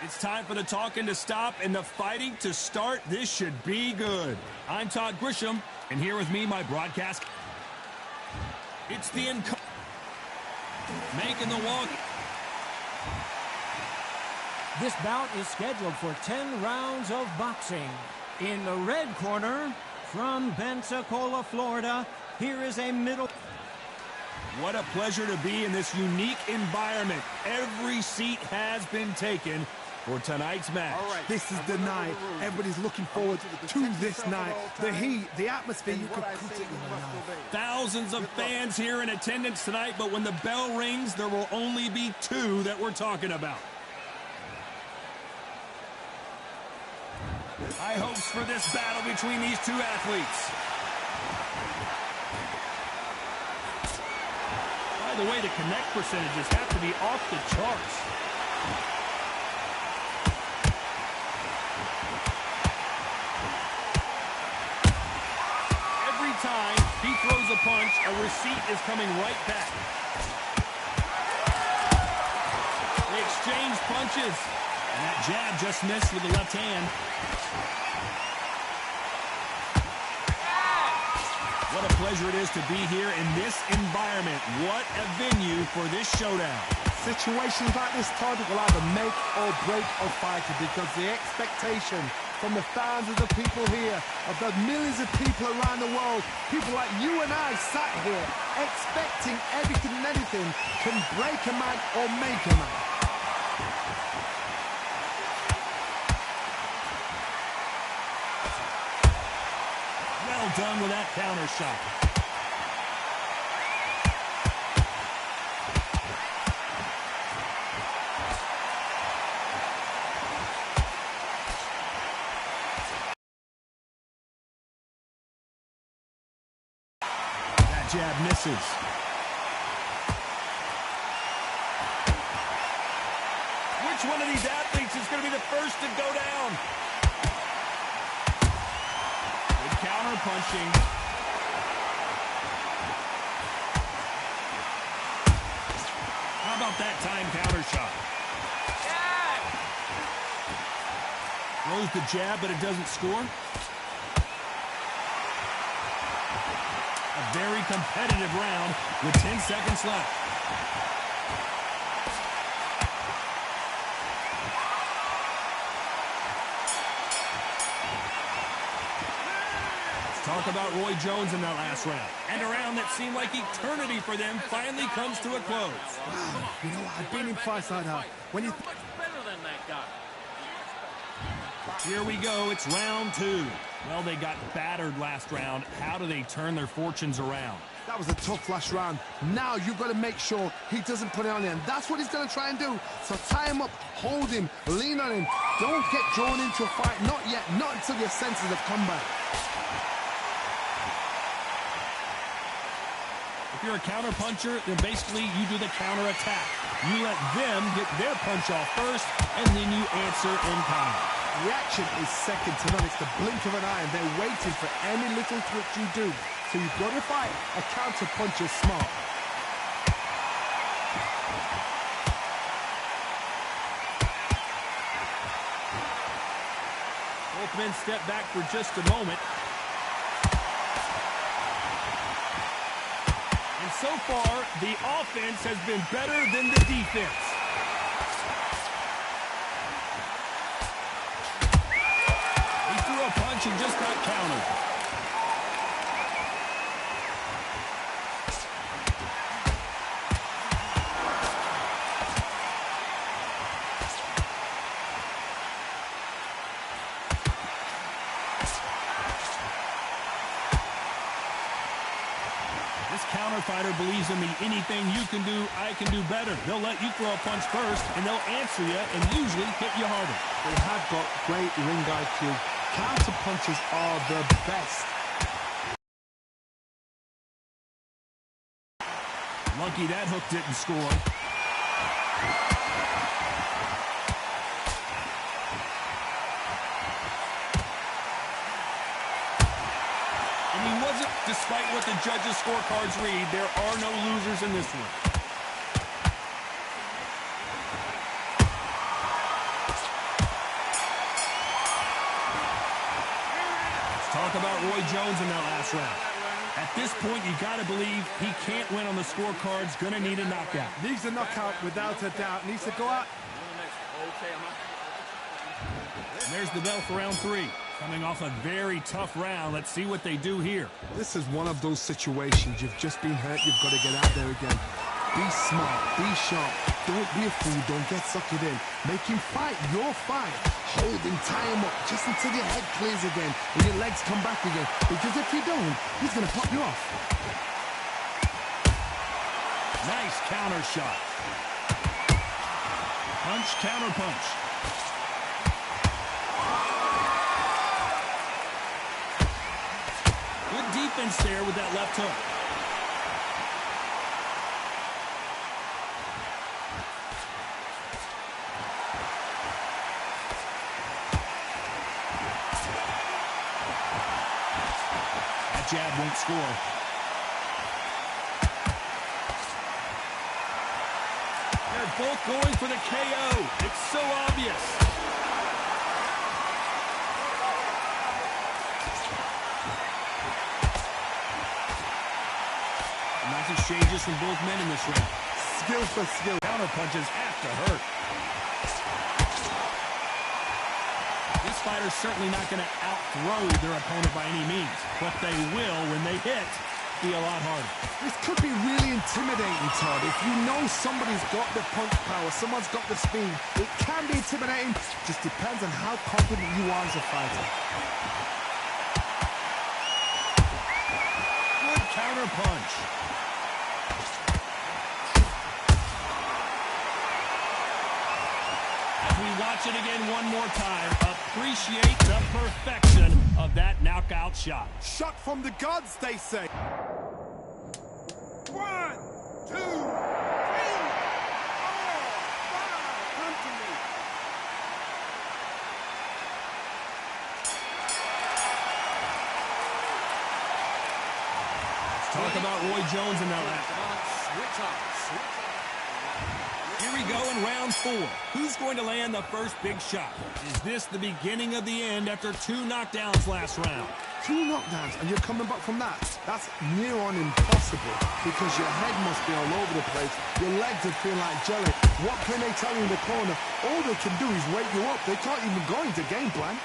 It's time for the talking to stop and the fighting to start. This should be good. I'm Todd Grisham, and here with me, my broadcast. It's the making the walk. This bout is scheduled for 10 rounds of boxing. In the red corner, from Pensacola, Florida, here is a middle... What a pleasure to be in this unique environment. Every seat has been taken for tonight's match. Right. This is the night. Everybody's looking forward to this night. The heat, the atmosphere, you could put it in the night. Thousands of fans here in attendance tonight, but when the bell rings, there will only be two that we're talking about. High hopes for this battle between these two athletes. By the way, the connect percentages have to be off the charts. Every time he throws a punch, a receipt is coming right back. They exchange punches. And that jab just missed with the left hand. What a pleasure it is to be here in this environment. What a venue for this showdown. Situations like this, Todd, will either make or break a fighter, because the expectation from the fans of the people here, of the millions of people around the world, people like you and I sat here expecting everything and anything, can break a man or make a man. Well done with that counter shot. That jab misses. Which one of these athletes is going to be the first to go down? Counter punching. How about that time counter shot? Throws the jab, but it doesn't score. A very competitive round with 10 seconds left. Talk about Roy Jones in that last round. And a round that seemed like eternity for them finally comes to a close. Wow, you know what? I've been in fights like that. When you Much better than that guy. Here we go. It's round two. Well, they got battered last round. How do they turn their fortunes around? That was a tough last round. Now you've got to make sure he doesn't put it on him. That's what he's going to try and do. So tie him up, hold him, lean on him. Don't get drawn into a fight. Not yet. Not until your senses have come back. If you're a counter puncher, then basically you do the counter attack. You let them get their punch off first, and then you answer in kind. Reaction is second to none. It's the blink of an eye, and they're waiting for any little twitch you do. So you've got to fight a counter puncher smart. Both men step back for just a moment. And so far, the offense has been better than the defense. He threw a punch and just got countered. Fighter believes in the anything you can do, I can do better. They'll let you throw a punch first, and they'll answer you and usually hit you harder. They have got great ring IQ. Counter punches are the best. Lucky that hook didn't score. Despite what the judges' scorecards read, there are no losers in this one. Talk about Roy Jones in that last round. At this point, you got to believe he can't win on the scorecards. Going to need a knockout. Needs a knockout without a doubt. Needs to go out. And there's the bell for round 3. Coming off a very tough round. Let's see what they do here. This is one of those situations. You've just been hurt. You've got to get out there again. Be smart. Be sharp. Don't be a fool. Don't get sucked in. Make him fight your fight. Hold him, tie him up, just until your head clears again and your legs come back again. Because if you don't, he's going to pop you off. Nice counter shot. Punch, counter punch. Good defense there with that left hook. That jab won't score. They're both going for the KO. It's so obvious. Nice exchanges from both men in this round. Skill for skill. Counter punches have to hurt. This fighter's certainly not going to outthrow their opponent by any means, but they will, when they hit, be a lot harder. This could be really intimidating, Todd. If you know somebody's got the punch power, someone's got the speed, it can be intimidating. Just depends on how confident you are as a fighter. Good counter punch. As we watch it again one more time, appreciate the perfection of that knockout shot. Shot from the gods, they say. 1, 2, 3, 4, 5. Come to me. Let's talk about Roy Jones in that last. Here we go in round 4. Who's going to land the first big shot? Is this the beginning of the end after 2 knockdowns last round? 2 knockdowns and you're coming back from that? That's near on impossible because your head must be all over the place. Your legs would feel like jelly. What can they tell you in the corner? All they can do is wake you up. They can't even go into game plan.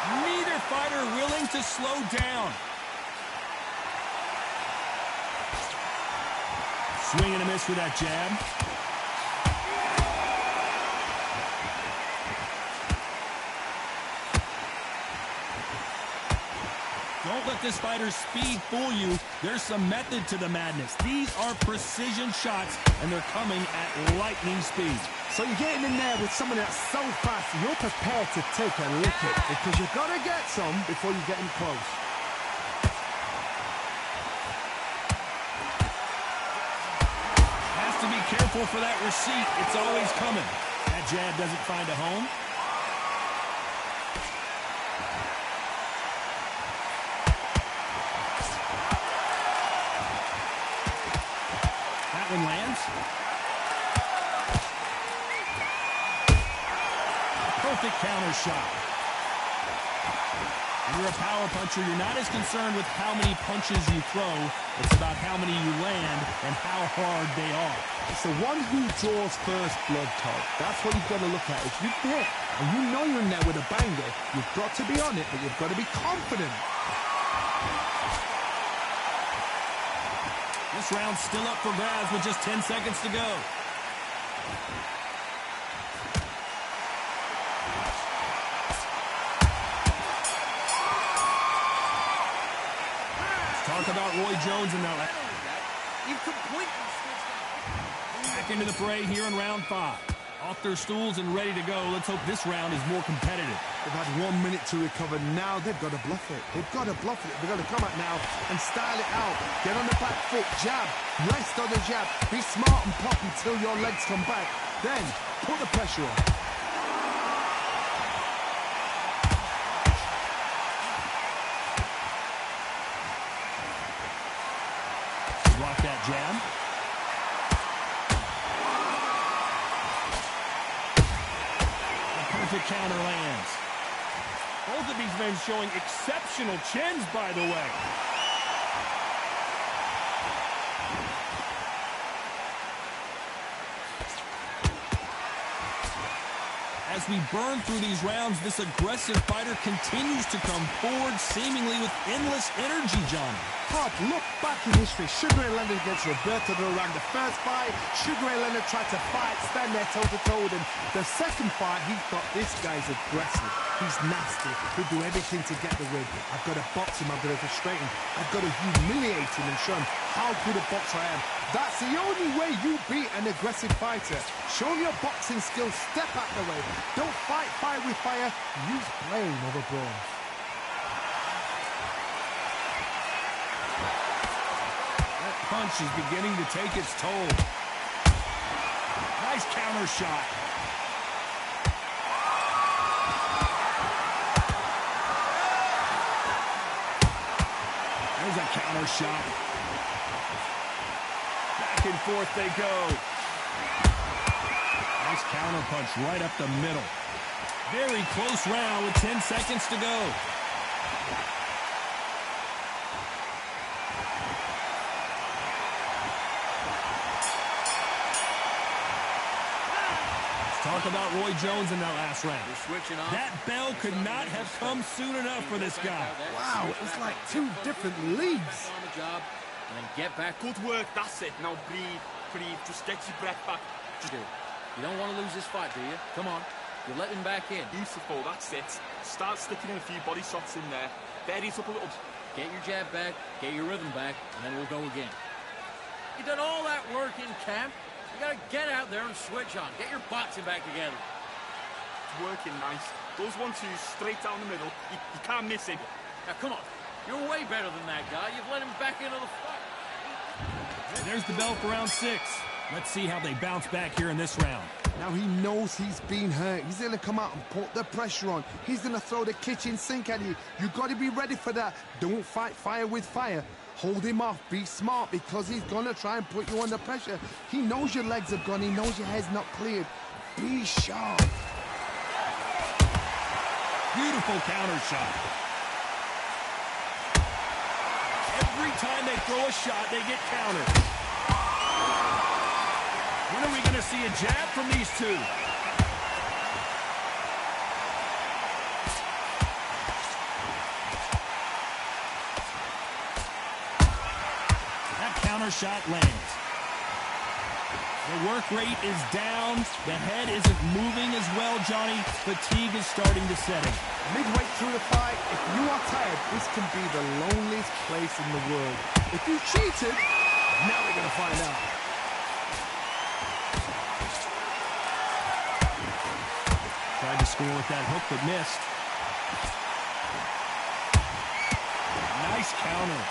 Neither fighter willing to slow down. Swing and a miss with that jab. Don't let this fighter's speed fool you. There's some method to the madness. These are precision shots, and they're coming at lightning speed. So you're getting in there with someone that's so fast, you're prepared to take a lick it because you've got to get some before you get in close. Has to be careful for that receipt. It's always coming. That jab doesn't find a home. That one lands. Perfect counter shot. When you're a power puncher, you're not as concerned with how many punches you throw. It's about how many you land and how hard they are. It's the one who draws first blood, Todd. That's what you've got to look at. If you hit and you know you're in there with a banger, you've got to be on it, but you've got to be confident. This round's still up for grabs with just 10 seconds to go. Talk about Roy Jones in that. Back into the fray here in round 5. Off their stools and ready to go. Let's hope this round is more competitive. They've had 1 minute to recover. Now they've got to bluff it. They've got to bluff it. They've got to come out now and style it out. Get on the back foot, jab, rest on the jab. Be smart and pop until your legs come back. Then put the pressure on. Block that jab. Terrific counter lands. Both of these men showing exceptional chins, by the way. As we burn through these rounds, this aggressive fighter continues to come forward, seemingly with endless energy, Johnny. Todd, look back in history. Sugar Ray Leonard against Roberto Duran. The first fight, Sugar Ray Leonard tried to fight, stand there toe-to-toe with him. The second fight, he thought, this guy's aggressive. He's nasty. He'll do everything to get the win. I've got to box him. I've got to frustrate him. I've got to humiliate him and show him how good a boxer I am. That's the only way you beat an aggressive fighter. Show him your boxing skills. Step out the way. Don't fight fire with fire. Use blame over brawn. Punch is beginning to take its toll. Nice counter shot. There's a counter shot. Back and forth they go. Nice counter punch right up the middle. Very close round with 10 seconds to go. Talk about Roy Jones in that last round. That bell could not have come soon enough for this guy. Wow, it's like two different leagues. And then get back. Good work, that's it. Now breathe, breathe. Just get your breath back. You don't want to lose this fight, do you? Come on. You're letting back in. Beautiful, that's it. Start sticking in a few body shots in there. Bury it up a little. Get your jab back, get your rhythm back, and then we'll go again. You done all that work in camp. You gotta get out there and switch on. Get your boxing back together. It's working nice. Those 1-2s straight down the middle. You can't miss it. Now, come on. You're way better than that guy. You've let him back into the fight. There's the bell for round 6. Let's see how they bounce back here in this round. Now he knows he's been hurt. He's going to come out and put the pressure on. He's going to throw the kitchen sink at you. You've got to be ready for that. Don't fight fire with fire. Hold him off. Be smart because he's going to try and put you under pressure. He knows your legs have gone. He knows your head's not cleared. Be sharp. Beautiful counter shot. Every time they throw a shot, they get countered. When are we going to see a jab from these two? That counter shot lands. The work rate is down. The head isn't moving as well, Johnny. Fatigue is starting to set in. Midway through the fight, if you are tired, this can be the loneliest place in the world. If you cheated, now we're going to find out. Tried to score with that hook, but missed. Nice counter.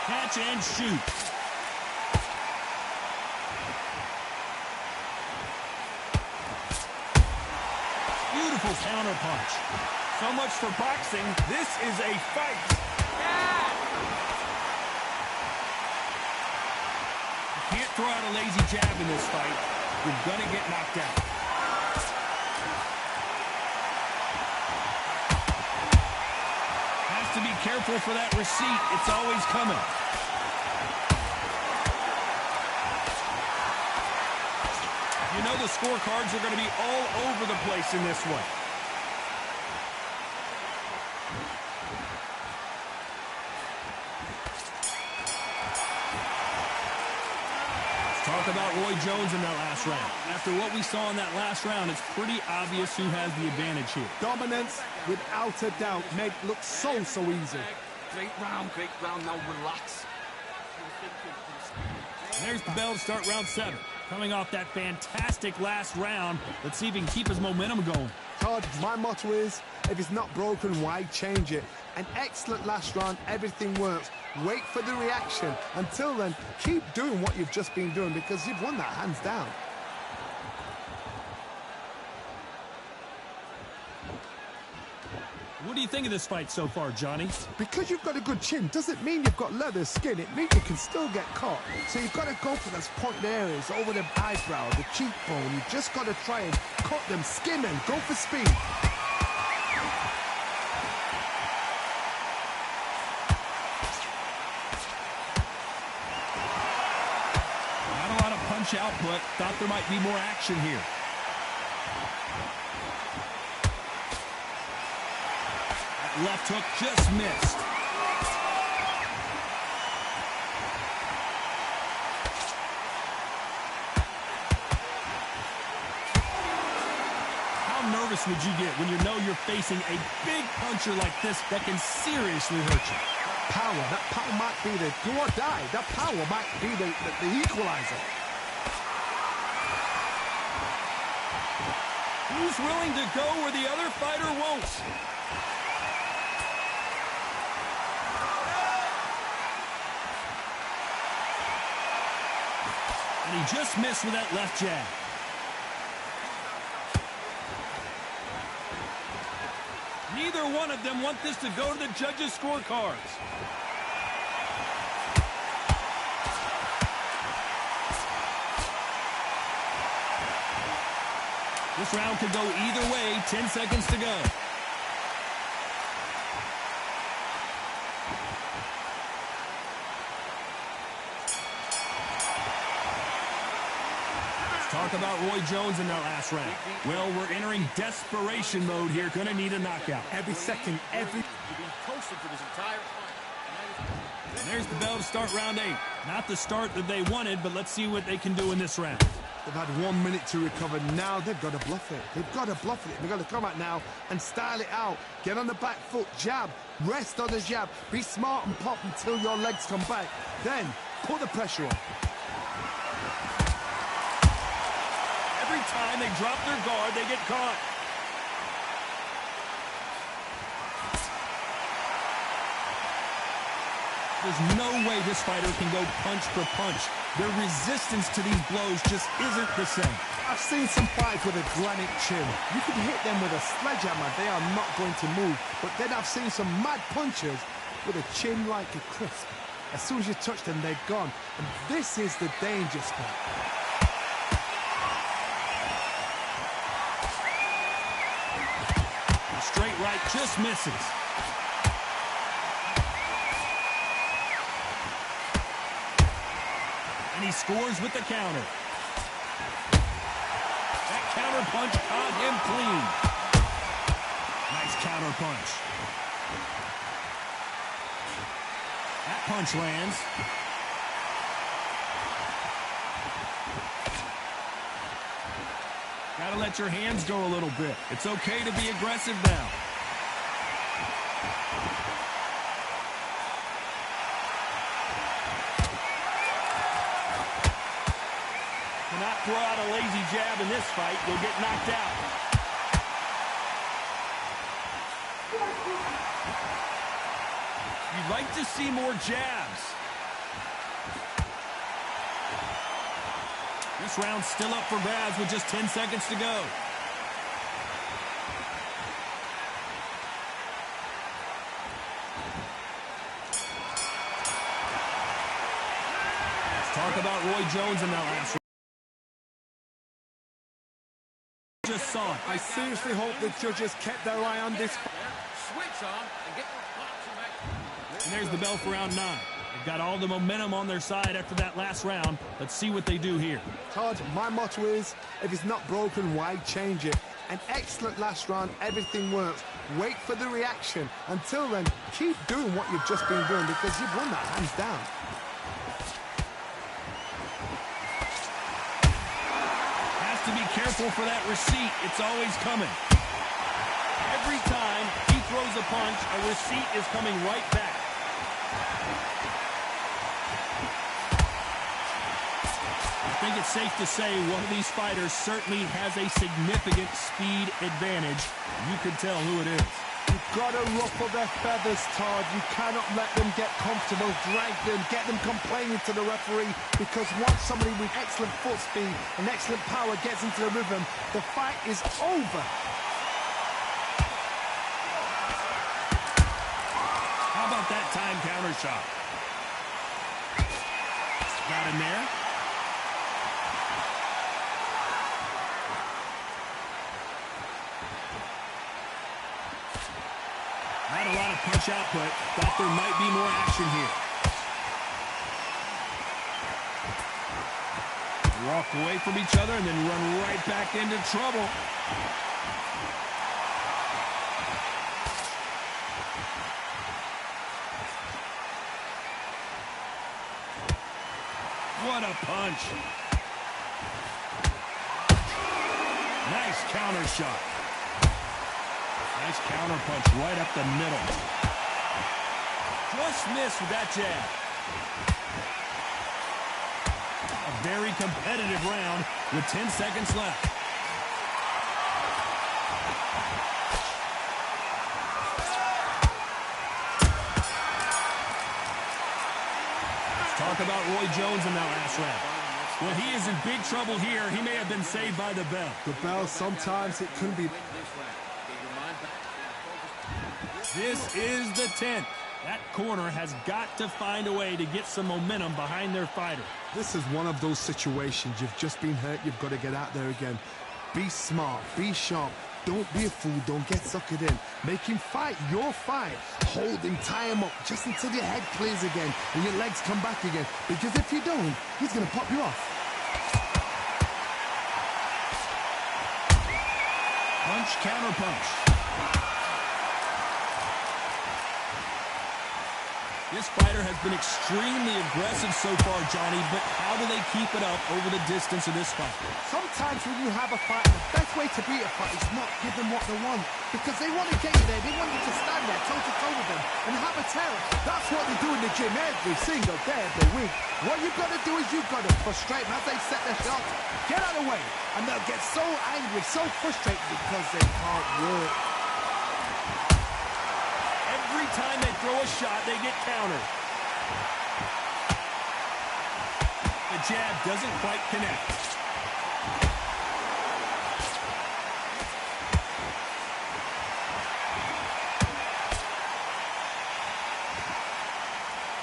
Catch and shoot. Beautiful counter punch. So much for boxing. This is a fight. You can't throw out a lazy jab in this fight. You're going to get knocked out. To be careful for that receipt. It's always coming. You know the scorecards are going to be all over the place in this one. Talk about Roy Jones in that last round. After what we saw in that last round, it's pretty obvious who has the advantage here. Dominance, without a doubt, made it look so easy. Great round, now relax. There's the bell to start round 7. Coming off that fantastic last round, let's see if he can keep his momentum going. Todd, my motto is, if it's not broken, why change it? An excellent last round, everything works. Wait for the reaction. Until then, keep doing what you've just been doing because you've won that hands down. What do you think of this fight so far, Johnny? Because you've got a good chin doesn't mean you've got leather skin. It means you can still get caught. So you've got to go for those point areas over the eyebrow, the cheekbone. You've just got to try and cut them, skin them, go for speed. Not a lot of punch output. Thought there might be more action here. Left hook just missed. How nervous would you get when you know you're facing a big puncher like this that can seriously hurt you? That power might be the do or die. That power might be the equalizer. Who's willing to go where the other fighter won't? And he just missed with that left jab. Neither one of them want this to go to the judges' scorecards. This round could go either way. 10 seconds to go. Talk about Roy Jones in that last round. Well, we're entering desperation mode here. Gonna need a knockout. Every second, every... You've been coasting for this entire fight. And there's the bell to start round 8. Not the start that they wanted, but let's see what they can do in this round. They've had 1 minute to recover. Now they've got to bluff it. They've got to bluff it. They've got to come out now and style it out. Get on the back foot, jab, rest on the jab. Be smart and pop until your legs come back. Then put the pressure on. Every time they drop their guard, they get caught. There's no way this fighter can go punch for punch. Their resistance to these blows just isn't the same. I've seen some fighters with a granite chin. You can hit them with a sledgehammer, they are not going to move. But then I've seen some mad punchers with a chin like a crisp. As soon as you touch them, they're gone. And this is the danger spot. Straight right just misses. And he scores with the counter. That counter punch caught him clean. Nice counter punch. That punch lands. Gotta let your hands go a little bit. It's okay to be aggressive now. Cannot throw out a lazy jab in this fight. You'll get knocked out. You'd like to see more jabs. This round's still up for grabs with just 10 seconds to go. Let's talk about Roy Jones in that last round. Just saw it. I seriously hope the judges kept their eye on this. Switch on and get your boxing back. And there's the bell for round 9. They've got all the momentum on their side after that last round. Let's see what they do here. Todd, my motto is, if it's not broken, why change it? An excellent last round, everything works. Wait for the reaction. Until then, keep doing what you've just been doing because you've won that hands down. Has to be careful for that receipt. It's always coming. Every time he throws a punch, a receipt is coming right back. I think it's safe to say one of these fighters certainly has a significant speed advantage. You can tell who it is. You've got to ruffle their feathers, Todd. You cannot let them get comfortable, drag them, get them complaining to the referee, because once somebody with excellent foot speed and excellent power gets into the rhythm, the fight is over. that time counter shot. Got him there. Not a lot of punch output. Thought there might be more action here. Walk away from each other and then run right back into trouble. What a punch. Nice counter shot. Nice counter punch right up the middle. Just missed with that jab. A very competitive round with 10 seconds left. Let's talk about Roy Jones in that last round. Well, he is in big trouble here. He may have been saved by the bell. The bell, sometimes it can be. This is the 10th. That corner has got to find a way to get some momentum behind their fighter. This is one of those situations. You've just been hurt. You've got to get out there again. Be smart. Be sharp. Don't be a fool. Don't get suckered in. Make him fight your fight. Hold him, tie him up just until your head clears again and your legs come back again. Because if you don't, he's going to pop you off. Punch, counter punch. This fighter has been extremely aggressive so far, Johnny, but how do they keep it up over the distance of this fight? Sometimes when you have a fight, the best way to beat a fight is not give them what they want. Because they want to get you there. They want you to stand there toe-to-toe with them and have a terror. That's what they do in the gym every single day of the week. What you've got to do is you've got to frustrate them as they set their shots. Get out of the way. And they'll get so angry, so frustrated because they can't work. Every time they throw a shot, they get countered. The jab doesn't quite connect.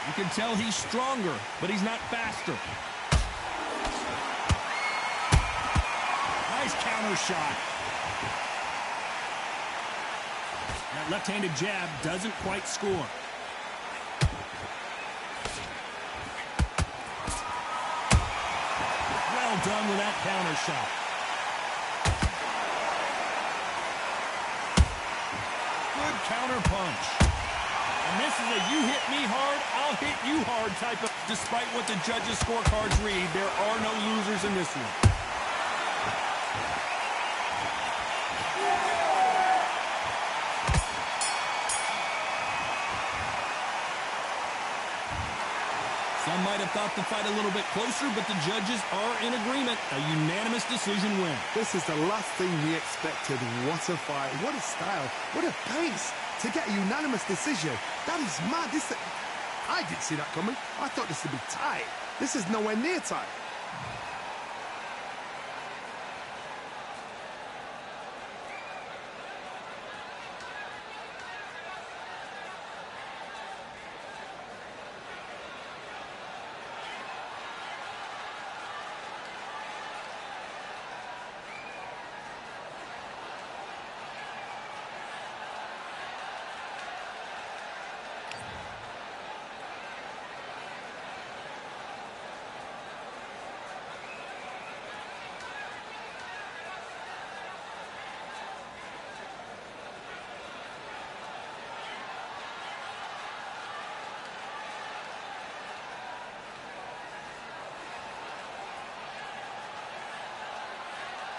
You can tell he's stronger, but he's not faster. Nice counter shot. That left-handed jab doesn't quite score. Well done with that counter shot. Good counter punch. And this is a you hit me hard, I'll hit you hard type of... Despite what the judges' scorecards read, there are no losers in this one. Some might have thought the fight a little bit closer, but the judges are in agreement. A unanimous decision win. This is the last thing we expected. What a fight. What a style. What a pace to get a unanimous decision. That is mad. I didn't see that coming. I thought this would be tight. This is nowhere near tight.